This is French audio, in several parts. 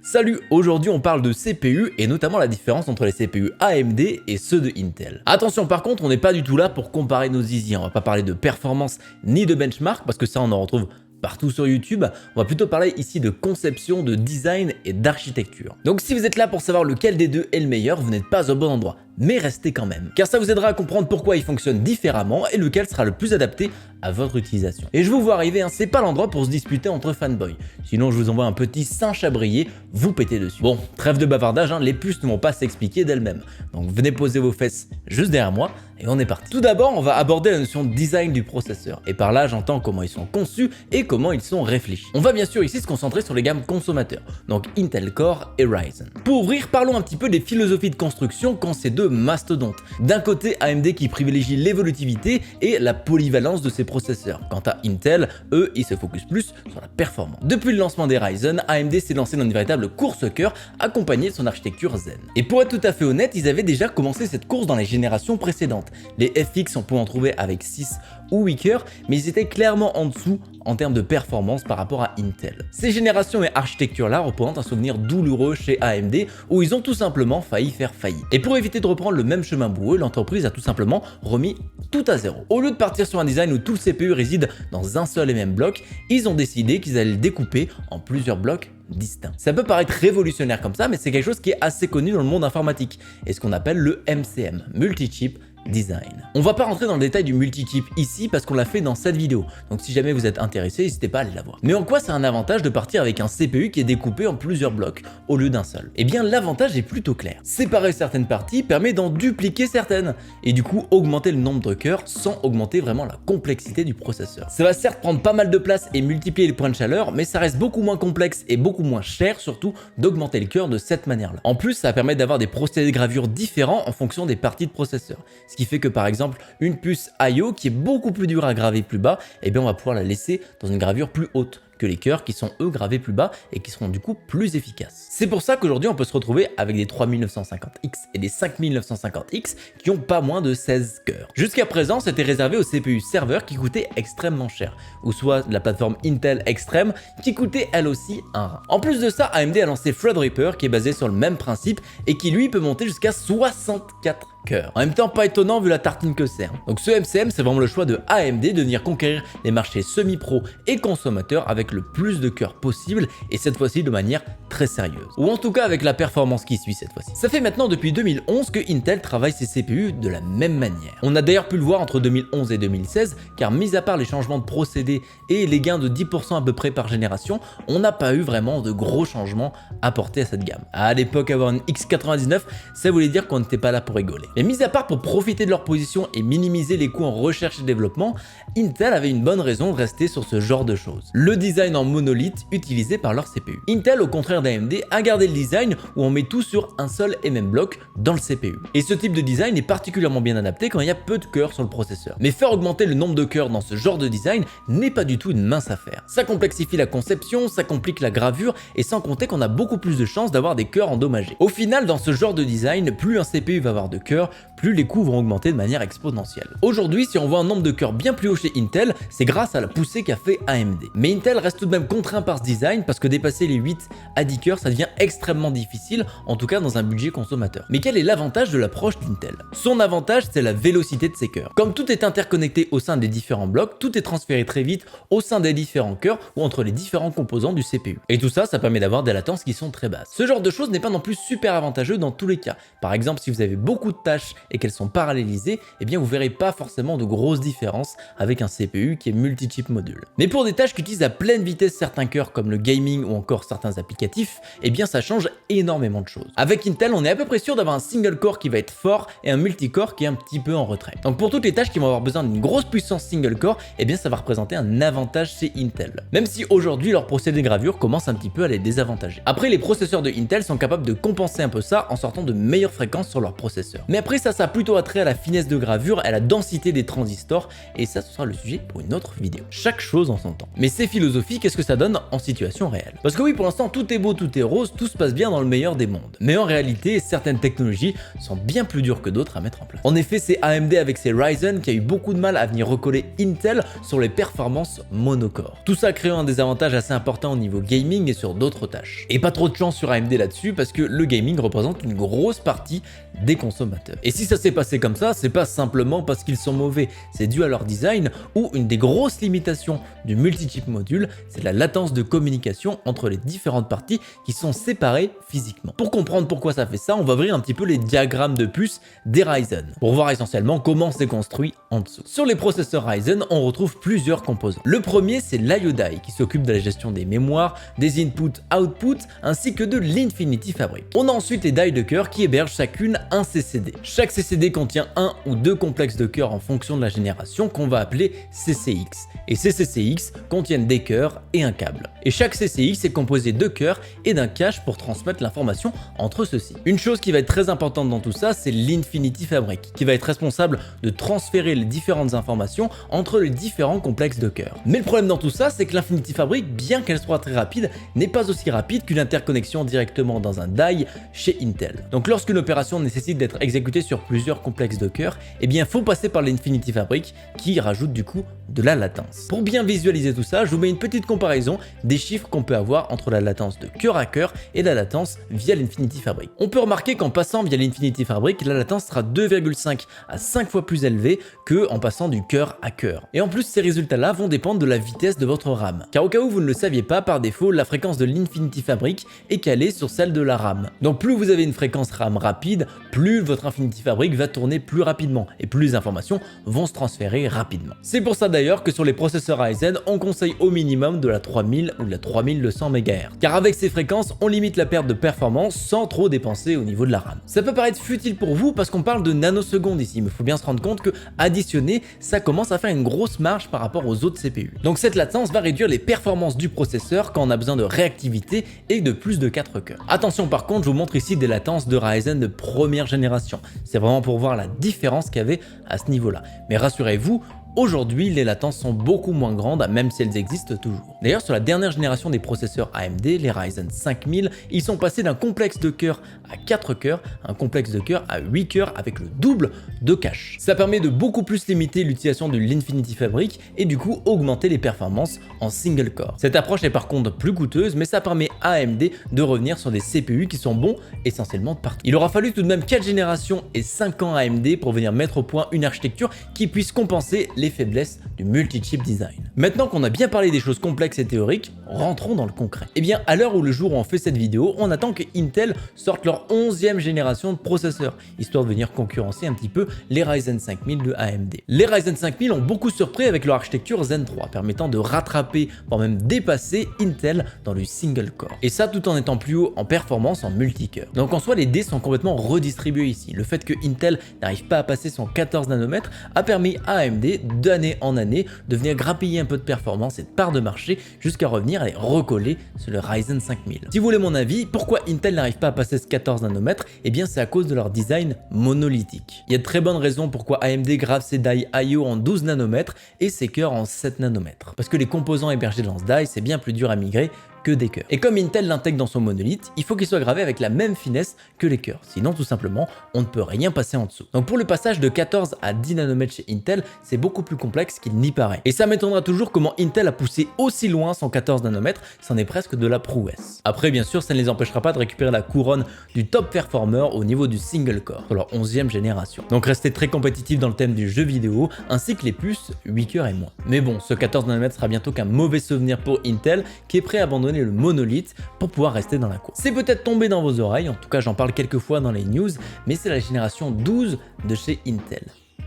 Salut, aujourd'hui on parle de CPU et notamment la différence entre les CPU AMD et ceux de Intel. Attention par contre, on n'est pas du tout là pour comparer nos zizi, on va pas parler de performance ni de benchmark parce que ça on en retrouve partout sur YouTube, on va plutôt parler ici de conception, de design et d'architecture. Donc si vous êtes là pour savoir lequel des deux est le meilleur, vous n'êtes pas au bon endroit, mais restez quand même, car ça vous aidera à comprendre pourquoi ils fonctionnent différemment et lequel sera le plus adapté à votre utilisation. Et je vous vois arriver, hein, c'est pas l'endroit pour se disputer entre fanboys, sinon je vous envoie un petit singe à briller, vous pétez dessus. Bon, trêve de bavardage, hein, les puces ne vont pas s'expliquer d'elles-mêmes, donc venez poser vos fesses juste derrière moi et on est parti. Tout d'abord, on va aborder la notion de design du processeur, et par là j'entends comment ils sont conçus et comment ils sont réfléchis. On va bien sûr ici se concentrer sur les gammes consommateurs, donc Intel Core et Ryzen. Pour ouvrir, parlons un petit peu des philosophies de construction qu'ont ces deux mastodontes. D'un côté, AMD qui privilégie l'évolutivité et la polyvalence de ses processeurs. Quant à Intel, eux, ils se focus plus sur la performance. Depuis le lancement des Ryzen, AMD s'est lancé dans une véritable course au cœur, accompagnée de son architecture Zen. Et pour être tout à fait honnête, ils avaient déjà commencé cette course dans les générations précédentes. Les FX, on peut en trouver avec 6 ou 8 cœurs, mais ils étaient clairement en dessous en termes de performance par rapport à Intel. Ces générations et architectures-là représentent un souvenir douloureux chez AMD où ils ont tout simplement failli faire faillite. Et pour éviter de reprendre le même chemin boueux, l'entreprise a tout simplement remis tout à zéro. Au lieu de partir sur un design où tout le CPU réside dans un seul et même bloc, ils ont décidé qu'ils allaient le découper en plusieurs blocs distincts. Ça peut paraître révolutionnaire comme ça, mais c'est quelque chose qui est assez connu dans le monde informatique et ce qu'on appelle le MCM, Multi-Chip Design. On va pas rentrer dans le détail du multi-chip ici parce qu'on l'a fait dans cette vidéo, donc si jamais vous êtes intéressé, n'hésitez pas à aller la voir. Mais en quoi c'est un avantage de partir avec un CPU qui est découpé en plusieurs blocs au lieu d'un seul? Eh bien l'avantage est plutôt clair. Séparer certaines parties permet d'en dupliquer certaines et du coup augmenter le nombre de cœurs sans augmenter vraiment la complexité du processeur. Ça va certes prendre pas mal de place et multiplier les points de chaleur, mais ça reste beaucoup moins complexe et beaucoup moins cher surtout d'augmenter le cœur de cette manière-là. En plus, ça permet d'avoir des procédés de gravure différents en fonction des parties de processeur. Ce qui fait que par exemple une puce I/O qui est beaucoup plus dure à graver plus bas, eh bien on va pouvoir la laisser dans une gravure plus haute que les cœurs qui sont eux gravés plus bas et qui seront du coup plus efficaces. C'est pour ça qu'aujourd'hui on peut se retrouver avec des 3950X et des 5950X qui ont pas moins de 16 cœurs. Jusqu'à présent c'était réservé aux CPU serveurs qui coûtaient extrêmement cher, ou soit la plateforme Intel Extreme qui coûtait elle aussi un rein. En plus de ça, AMD a lancé Threadripper qui est basé sur le même principe et qui lui peut monter jusqu'à 64 cœurs. En même temps pas étonnant vu la tartine que c'est. Donc ce MCM c'est vraiment le choix de AMD de venir conquérir les marchés semi-pro et consommateurs avec le plus de cœurs possible et cette fois-ci de manière très sérieuse. Ou en tout cas avec la performance qui suit cette fois-ci. Ça fait maintenant depuis 2011 que Intel travaille ses CPU de la même manière. On a d'ailleurs pu le voir entre 2011 et 2016 car mis à part les changements de procédés et les gains de 10% à peu près par génération, on n'a pas eu vraiment de gros changements apportés à cette gamme. À l'époque avoir une X99 ça voulait dire qu'on n'était pas là pour rigoler. Mais mis à part pour profiter de leur position et minimiser les coûts en recherche et développement, Intel avait une bonne raison de rester sur ce genre de choses. Le design en monolithe utilisé par leur CPU. Intel, au contraire d'AMD, a gardé le design où on met tout sur un seul et même bloc dans le CPU. Et ce type de design est particulièrement bien adapté quand il y a peu de cœurs sur le processeur. Mais faire augmenter le nombre de cœurs dans ce genre de design n'est pas du tout une mince affaire. Ça complexifie la conception, ça complique la gravure et sans compter qu'on a beaucoup plus de chances d'avoir des cœurs endommagés. Au final, dans ce genre de design, plus un CPU va avoir de cœurs, plus les coûts vont augmenter de manière exponentielle. Aujourd'hui, si on voit un nombre de cœurs bien plus haut chez Intel, c'est grâce à la poussée qu'a fait AMD. Mais Intel reste tout de même contraint par ce design parce que dépasser les 8 à 10 cœurs, ça devient extrêmement difficile, en tout cas dans un budget consommateur. Mais quel est l'avantage de l'approche d'Intel? Son avantage, c'est la vélocité de ses cœurs. Comme tout est interconnecté au sein des différents blocs, tout est transféré très vite au sein des différents cœurs ou entre les différents composants du CPU. Et tout ça, ça permet d'avoir des latences qui sont très basses. Ce genre de choses n'est pas non plus super avantageux dans tous les cas. Par exemple, si vous avez beaucoup de tâches et qu'elles sont parallélisées, eh bien vous verrez pas forcément de grosses différences avec un CPU qui est multi-chip module. Mais pour des tâches qui utilisent à pleine vitesse certains cœurs comme le gaming ou encore certains applicatifs, eh bien ça change énormément de choses. Avec Intel, on est à peu près sûr d'avoir un single core qui va être fort et un multicore qui est un petit peu en retrait. Donc pour toutes les tâches qui vont avoir besoin d'une grosse puissance single core, eh bien ça va représenter un avantage chez Intel. Même si aujourd'hui leur procédé de gravure commence un petit peu à les désavantager. Après, les processeurs de Intel sont capables de compenser un peu ça en sortant de meilleures fréquences sur leur processeur. Mais après ça a plutôt attrait à la finesse de gravure, à la densité des transistors et ça ce sera le sujet pour une autre vidéo. Chaque chose en son temps. Mais ces philosophies Sophie, qu'est-ce que ça donne en situation réelle? Parce que oui, pour l'instant, tout est beau, tout est rose, tout se passe bien dans le meilleur des mondes. Mais en réalité, certaines technologies sont bien plus dures que d'autres à mettre en place. En effet, c'est AMD avec ses Ryzen qui a eu beaucoup de mal à venir recoller Intel sur les performances monocore. Tout ça créant un désavantage assez important au niveau gaming et sur d'autres tâches. Et pas trop de chance sur AMD là-dessus parce que le gaming représente une grosse partie des consommateurs. Et si ça s'est passé comme ça, c'est pas simplement parce qu'ils sont mauvais, c'est dû à leur design où une des grosses limitations du multi-chip module, c'est la latence de communication entre les différentes parties qui sont séparées physiquement. Pour comprendre pourquoi ça fait ça, on va ouvrir un petit peu les diagrammes de puces des Ryzen pour voir essentiellement comment c'est construit en dessous. Sur les processeurs Ryzen, on retrouve plusieurs composants. Le premier, c'est l'IO Die qui s'occupe de la gestion des mémoires, des input-output ainsi que de l'Infinity Fabric. On a ensuite les die de cœur qui hébergent chacune un CCD. Chaque CCD contient un ou deux complexes de cœur en fonction de la génération qu'on va appeler CCX. Et ces CCX contiennent des cœurs et un câble. Et chaque CCX est composé de cœurs et d'un cache pour transmettre l'information entre ceux-ci. Une chose qui va être très importante dans tout ça, c'est l'Infinity Fabric, qui va être responsable de transférer les différentes informations entre les différents complexes de cœurs. Mais le problème dans tout ça, c'est que l'Infinity Fabric, bien qu'elle soit très rapide, n'est pas aussi rapide qu'une interconnexion directement dans un die chez Intel. Donc lorsqu'une opération nécessite d'être exécutée sur plusieurs complexes de cœur, eh bien il faut passer par l'Infinity Fabric qui rajoute du coup de la latence. Pour bien visualiser tout ça, je vous mets une petite comparaison des chiffres qu'on peut avoir entre la latence de cœur à cœur et la latence via l'Infinity Fabric. On peut remarquer qu'en passant via l'Infinity Fabric, la latence sera 2,5 à 5 fois plus élevée que en passant du cœur à cœur. Et en plus, ces résultats-là vont dépendre de la vitesse de votre RAM. Car au cas où vous ne le saviez pas, par défaut, la fréquence de l'Infinity Fabric est calée sur celle de la RAM. Donc plus vous avez une fréquence RAM rapide, plus votre Infinity Fabric va tourner plus rapidement et plus les informations vont se transférer rapidement. C'est pour ça d'ailleurs que sur les processeurs Ryzen, on conseille au minimum de la 3000 ou de la 3200 MHz. Car avec ces fréquences, on limite la perte de performance sans trop dépenser au niveau de la RAM. Ça peut paraître futile pour vous parce qu'on parle de nanosecondes ici, mais il faut bien se rendre compte que additionné, ça commence à faire une grosse marge par rapport aux autres CPU. Donc cette latence va réduire les performances du processeur quand on a besoin de réactivité et de plus de 4 cœurs. Attention par contre, je vous montre ici des latences de Ryzen de première génération. C'est vraiment pour voir la différence qu'il y avait à ce niveau-là. Mais rassurez-vous, aujourd'hui, les latences sont beaucoup moins grandes, même si elles existent toujours. D'ailleurs, sur la dernière génération des processeurs AMD, les Ryzen 5000, ils sont passés d'un complexe de cœur à 4 cœurs à un complexe de cœur à 8 cœurs avec le double de cache. Ça permet de beaucoup plus limiter l'utilisation de l'Infinity Fabric et du coup augmenter les performances en single core. Cette approche est par contre plus coûteuse, mais ça permet à AMD de revenir sur des CPU qui sont bons essentiellement de partout. Il aura fallu tout de même 4 générations et 5 ans à AMD pour venir mettre au point une architecture qui puisse compenser les faiblesses du multi-chip design. Maintenant qu'on a bien parlé des choses complexes et théoriques, rentrons dans le concret. Et bien, à l'heure où le jour où on fait cette vidéo, on attend que Intel sorte leur 11e génération de processeurs, histoire de venir concurrencer un petit peu les Ryzen 5000 de AMD. Les Ryzen 5000 ont beaucoup surpris avec leur architecture Zen 3, permettant de rattraper, voire même dépasser Intel dans le single core. Et ça tout en étant plus haut en performance en multi-cœur. Donc en soi, les dés sont complètement redistribués ici. Le fait que Intel n'arrive pas à passer son 14 nanomètres a permis à AMD d'année en année de venir grappiller un peu de performance et de part de marché jusqu'à revenir à les recoller sur le Ryzen 5000. Si vous voulez mon avis, pourquoi Intel n'arrive pas à passer ce 14 nanomètres? Eh bien c'est à cause de leur design monolithique. Il y a de très bonnes raisons pourquoi AMD grave ses die IO en 12 nanomètres et ses cœurs en 7 nanomètres. Parce que les composants hébergés dans ce die, c'est bien plus dur à migrer que des cœurs. Et comme Intel l'intègre dans son monolithe, il faut qu'il soit gravé avec la même finesse que les cœurs. Sinon, tout simplement, on ne peut rien passer en dessous. Donc pour le passage de 14 à 10 nanomètres chez Intel, c'est beaucoup plus complexe qu'il n'y paraît. Et ça m'étonnera toujours comment Intel a poussé aussi loin son 14 nanomètres, c'en est presque de la prouesse. Après, bien sûr, ça ne les empêchera pas de récupérer la couronne du top performer au niveau du single core, sur leur 11e génération. Donc restez très compétitif dans le thème du jeu vidéo, ainsi que les puces 8 cœurs et moins. Mais bon, ce 14 nanomètres sera bientôt qu'un mauvais souvenir pour Intel, qui est prêt à abandonner le monolithe pour pouvoir rester dans la course. C'est peut-être tombé dans vos oreilles, en tout cas j'en parle quelques fois dans les news, mais c'est la génération 12 de chez Intel,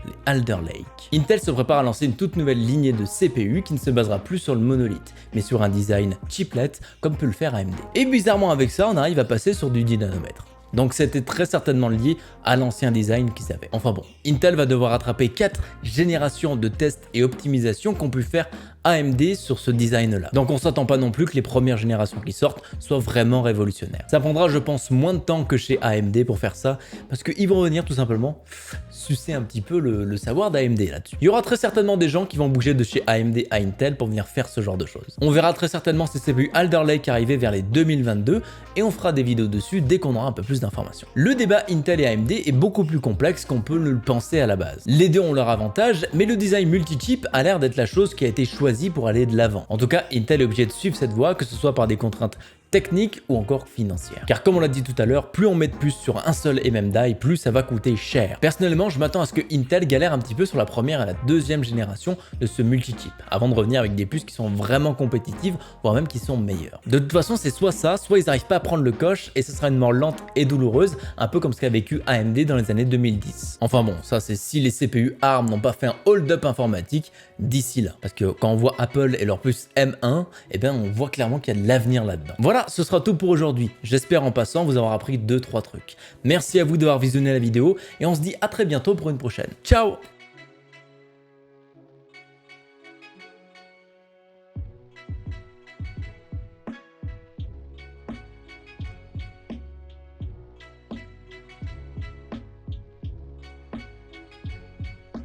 les Alder Lake. Intel se prépare à lancer une toute nouvelle lignée de CPU qui ne se basera plus sur le monolithe, mais sur un design chiplet comme peut le faire AMD. Et bizarrement avec ça, on arrive à passer sur du 10 nanomètres. Donc c'était très certainement lié à l'ancien design qu'ils avaient. Enfin bon, Intel va devoir rattraper 4 générations de tests et optimisations qu'ont pu faire AMD sur ce design-là. Donc on s'attend pas non plus que les premières générations qui sortent soient vraiment révolutionnaires. Ça prendra, je pense, moins de temps que chez AMD pour faire ça, parce qu'ils vont venir tout simplement sucer un petit peu le savoir d'AMD là-dessus. Il y aura très certainement des gens qui vont bouger de chez AMD à Intel pour venir faire ce genre de choses. On verra très certainement ces CPU Alder Lake arriver vers les 2022 et on fera des vidéos dessus dès qu'on aura un peu plus d'informations. Le débat Intel et AMD est beaucoup plus complexe qu'on peut le penser à la base. Les deux ont leur avantage, mais le design multi-chip a l'air d'être la chose qui a été choisie pour aller de l'avant. En tout cas, Intel est obligé de suivre cette voie, que ce soit par des contraintes technique ou encore financière. Car comme on l'a dit tout à l'heure, plus on met de puces sur un seul et même die, plus ça va coûter cher. Personnellement, je m'attends à ce que Intel galère un petit peu sur la première et la deuxième génération de ce multi-chip, avant de revenir avec des puces qui sont vraiment compétitives, voire même qui sont meilleures. De toute façon, c'est soit ça, soit ils n'arrivent pas à prendre le coche et ce sera une mort lente et douloureuse, un peu comme ce qu'a vécu AMD dans les années 2010. Enfin bon, ça c'est si les CPU ARM n'ont pas fait un hold-up informatique d'ici là. Parce que quand on voit Apple et leur puce M1, eh bien on voit clairement qu'il y a de l'avenir là-dedans. Voilà, ce sera tout pour aujourd'hui. J'espère en passant vous avoir appris 2-3 trucs. Merci à vous d'avoir visionné la vidéo et on se dit à très bientôt pour une prochaine. Ciao!